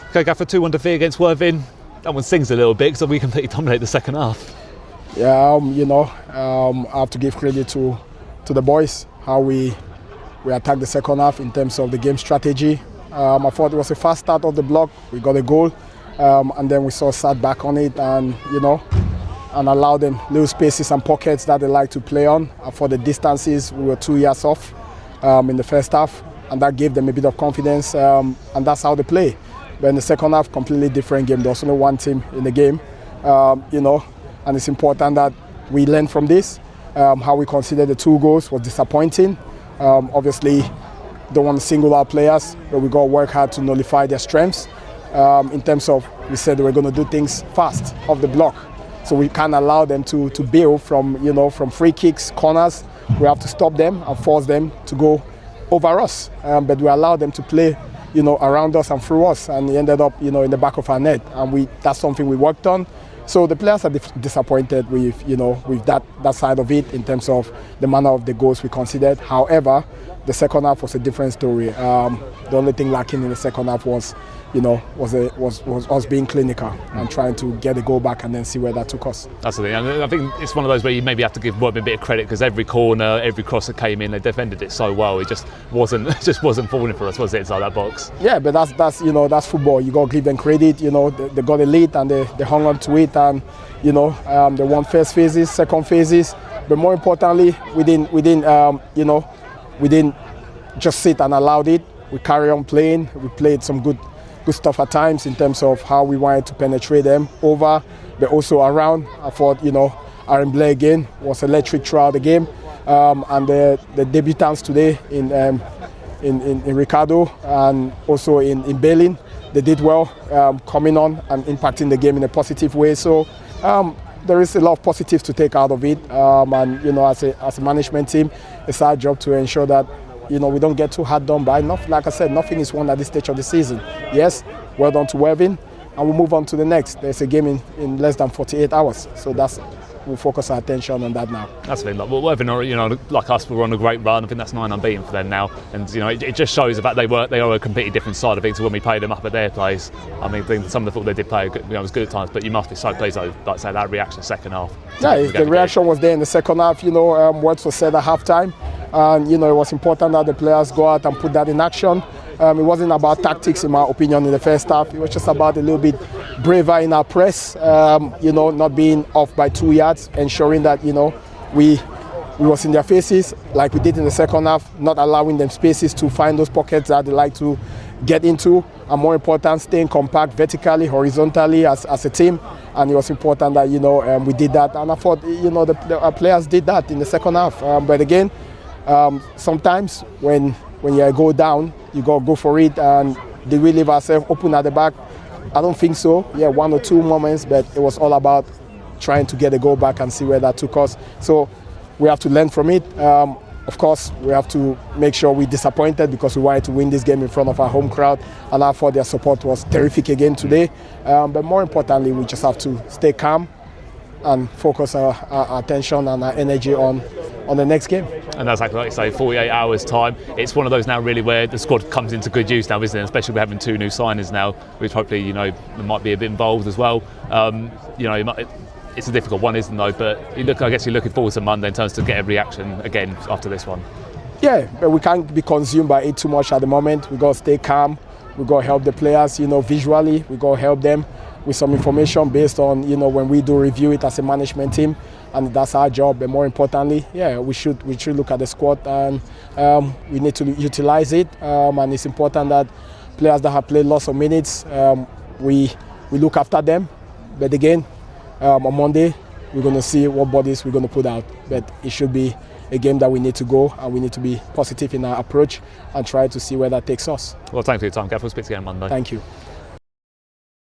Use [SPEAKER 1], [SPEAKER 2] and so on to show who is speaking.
[SPEAKER 1] Okay, Gaffer, 2-1 defeat against Worthing. That one stings a little bit because we completely dominated the second half.
[SPEAKER 2] Yeah, I have to give credit to the boys, how we attacked the second half in terms of the game strategy. I thought it was a fast start of the block. We got a goal, and then we sat back on it and allowed them little spaces and pockets that they like to play on. For the distances, we were 2 yards off in the first half, and that gave them a bit of confidence, and that's how they play. But in the second half, completely different game. There was only one team in the game, and it's important that we learn from this. How we considered the 2 goals was disappointing. Obviously, don't want to single out players, but we got to work hard to nullify their strengths. In terms of, we said we're going to do things fast off the block, so we can't allow them to build from free kicks, corners. We have to stop them and force them to go over us, but we allow them to play around us and through us, and it ended up in the back of our net, and that's something we worked on. So the players are disappointed with that side of it in terms of the manner of the goals we considered. However, the second half was a different story. The only thing lacking in the second half was us being clinical and trying to get a goal back and then see where that took us.
[SPEAKER 1] That's the thing. I think it's one of those where you maybe have to give Worthing a bit of credit, because every corner, every cross that came in, they defended it so well. It just wasn't falling for us, was it, inside that box?
[SPEAKER 2] Yeah, but that's football. You got to give them credit. They got a lead and they hung on to it, and they won first phases, second phases, but more importantly, we didn't just sit and allowed it. We carry on playing. We played some good stuff at times in terms of how we wanted to penetrate them over, but also around. I thought, Aaron Blair again was electric throughout the game, and the debutants today in Ricardo and also in Bailey, they did well, coming on and impacting the game in a positive way. So there is a lot of positives to take out of it, and as a management team, it's our job to ensure that we don't get too hard done by. Like I said, nothing is won at this stage of the season. Yes, well done to Worthing, and we'll move on to the next. There's a game in less than 48 hours, so we'll focus our attention on that now.
[SPEAKER 1] That's the thing. Like Worthing, like us, we're on a great run. I think that's 9 unbeaten for them now, and it just shows the fact they are a completely different side of things to when we played them up at their place. I mean, some of the football they did play was good at times, but you must be so pleased, though, like I say, that reaction second half.
[SPEAKER 2] Yeah, the reaction was there in the second half. Words were said at halftime, and it was important that the players go out and put that in action. It wasn't about tactics, in my opinion, in the first half. It was just about a little bit braver in our press, not being off by 2 yards, ensuring that, we was in their faces like we did in the second half, not allowing them spaces to find those pockets that they like to get into, and more important, staying compact vertically, horizontally as a team. And it was important that, we did that. And I thought, our players did that in the second half. But again, sometimes when you go down, you got to go for it. And did we leave ourselves open at the back? I don't think so. Yeah, 1 or 2 moments, but it was all about trying to get a goal back and see where that took us. So we have to learn from it. Of course, we have to make sure we're disappointed because we wanted to win this game in front of our home crowd, and I thought their support was terrific again today. But more importantly, we just have to stay calm and focus our attention and our energy on the next game.
[SPEAKER 1] And that's like you say, 48 hours time. It's one of those now really where the squad comes into good use now, isn't it? Especially with having 2 new signings now, which hopefully they might be a bit involved as well. It's a difficult one, isn't it? But I guess you're looking forward to Monday in terms to get a reaction again after this one.
[SPEAKER 2] Yeah, but we can't be consumed by it too much at the moment. We got to stay calm. We got to help the players, visually. We got to help them with some information based on, when we do review it as a management team, and that's our job. But more importantly, we should look at the squad, and we need to utilize it. And it's important that players that have played lots of minutes, we look after them. But again, on Monday, we're going to see what bodies we're going to put out. But it should be a game that we need to go, and we need to be positive in our approach and try to see where that takes us.
[SPEAKER 1] Well, thanks for your time, Gav. We'll speak again on Monday.
[SPEAKER 2] Thank you.